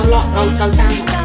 เราสร้างมา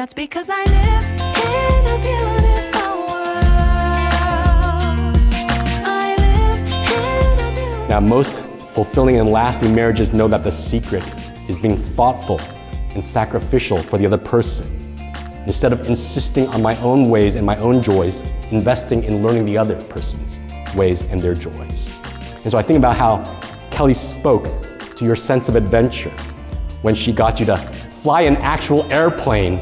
That's because I live in a beautiful world. I live in a beautiful. Now, most fulfilling and lasting marriages know that the secret is being thoughtful and sacrificial for the other person. Instead of insisting on my own ways and my own joys, investing in learning the other person's ways and their joys. And so I think about how Kelly spoke to your sense of adventure when she got you to fly an actual airplane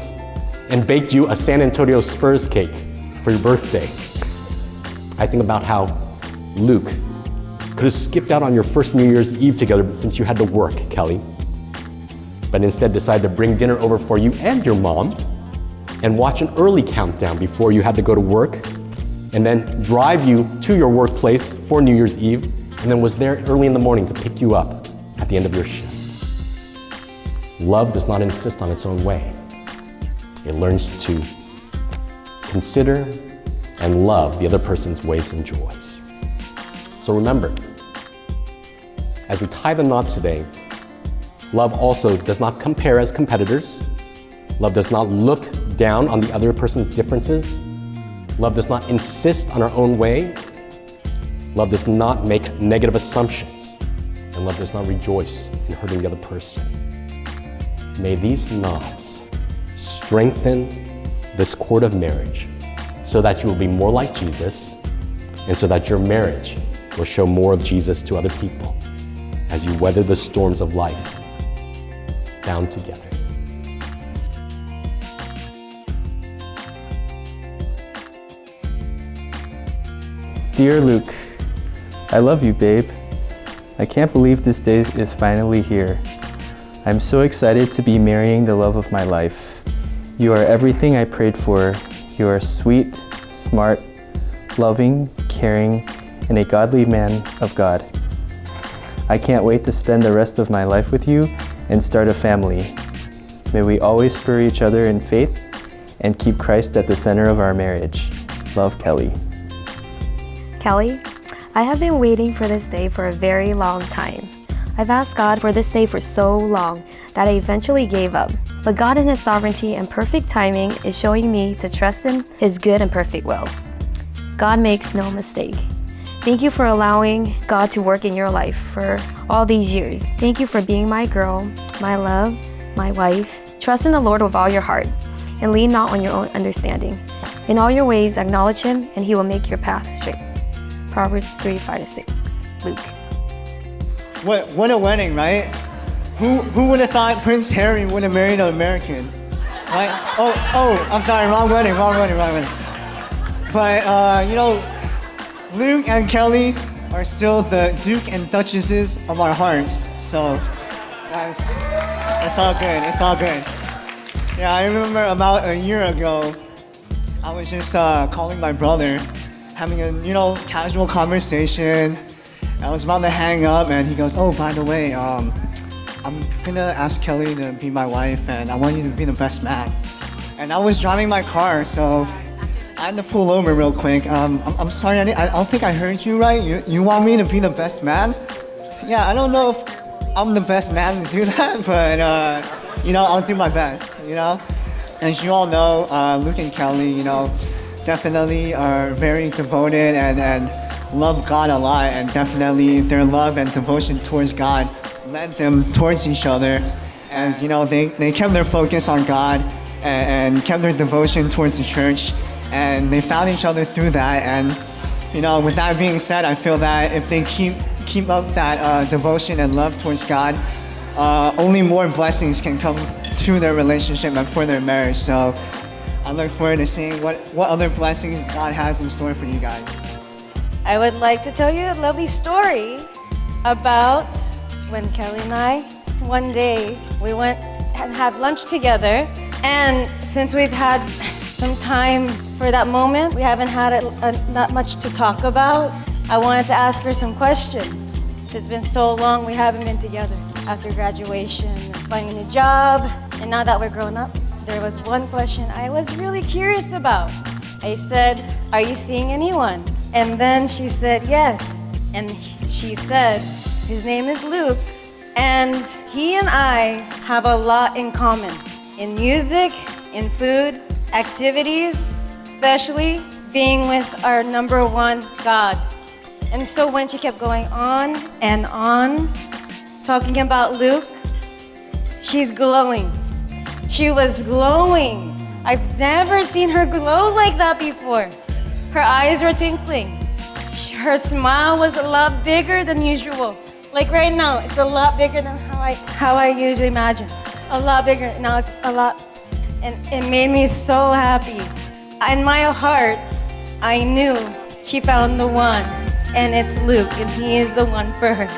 and baked you a San Antonio Spurs cake for your birthday. I think about how Luke could have skipped out on your first New Year's Eve together since you had to work, Kelly, but instead decided to bring dinner over for you and your mom and watch an early countdown before you had to go to work, and then drive you to your workplace for New Year's Eve, and then was there early in the morning to pick you up at the end of your shift. Love does not insist on its own way. It learns to consider and love the other person's ways and joys. So remember, as we tie the knot today, love also does not compare as competitors. Love does not look down on the other person's differences. Love does not insist on our own way. Love does not make negative assumptions. And love does not rejoice in hurting the other person. May these knots strengthen this cord of marriage so that you will be more like Jesus and so that your marriage will show more of Jesus to other people as you weather the storms of life bound together. Dear Luke, I love you, babe. I can't believe this day is finally here. I'm so excited to be marrying the love of my life. You are everything I prayed for. You are sweet, smart, loving, caring, and a godly man of God. I can't wait to spend the rest of my life with you and start a family. May we always spur each other in faith and keep Christ at the center of our marriage. Love, Kelly. Kelly, I have been waiting for this day for a very long time. I've asked God for this day for so long that I eventually gave up. But God in His sovereignty and perfect timing is showing me to trust in His good and perfect will. God makes no mistake. Thank you for allowing God to work in your life for all these years. Thank you for being my girl, my love, my wife. Trust in the Lord with all your heart and lean not on your own understanding. In all your ways, acknowledge Him and He will make your path straight. Proverbs 3:5-6. Luke. What a wedding, right? Who would have thought Prince Harry would have married an American, right? Oh, I'm sorry, wrong wedding. But you know, Luke and Kelly are still the Duke and Duchesses of our hearts. So, guys, it's all good. Yeah, I remember about a year ago, I was just calling my brother, having a casual conversation. I was about to hang up, and he goes, "Oh, by the way, I'm gonna ask Kelly to be my wife, and I want you to be the best man." And I was driving my car, so I had to pull over real quick. I'm sorry, I don't think I heard you right. You want me to be the best man? Yeah, I don't know if I'm the best man to do that, but I'll do my best, As you all know, Luke and Kelly, definitely are very devoted and love God a lot, and definitely their love and devotion towards God led them towards each other. As they kept their focus on God and kept their devotion towards the church, and they found each other through that. And with that being said, I feel that if they keep up that devotion and love towards God, only more blessings can come through their relationship and for their marriage. So I look forward to seeing what other blessings God has in store for you guys. I would like to tell you a lovely story about when Kelly and I, one day, we went and had lunch together. And since we've had some time for that moment, we haven't had not much to talk about. I wanted to ask her some questions. It's been so long we haven't been together. After graduation, finding a job, and now that we're grown up, there was one question I was really curious about. I said, "Are you seeing anyone?" And then she said, "Yes." And she said, "His name is Luke, and he and I have a lot in common. In music, in food, activities, especially being with our number one God." And so when she kept going on and on, talking about Luke, she's glowing. She was glowing. I've never seen her glow like that before. Her eyes were twinkling. Her smile was a lot bigger than usual. Like right now, it's a lot bigger than how I usually imagine. A lot bigger. Now it's a lot. And it made me so happy. In my heart, I knew she found the one. And it's Luke, and he is the one for her.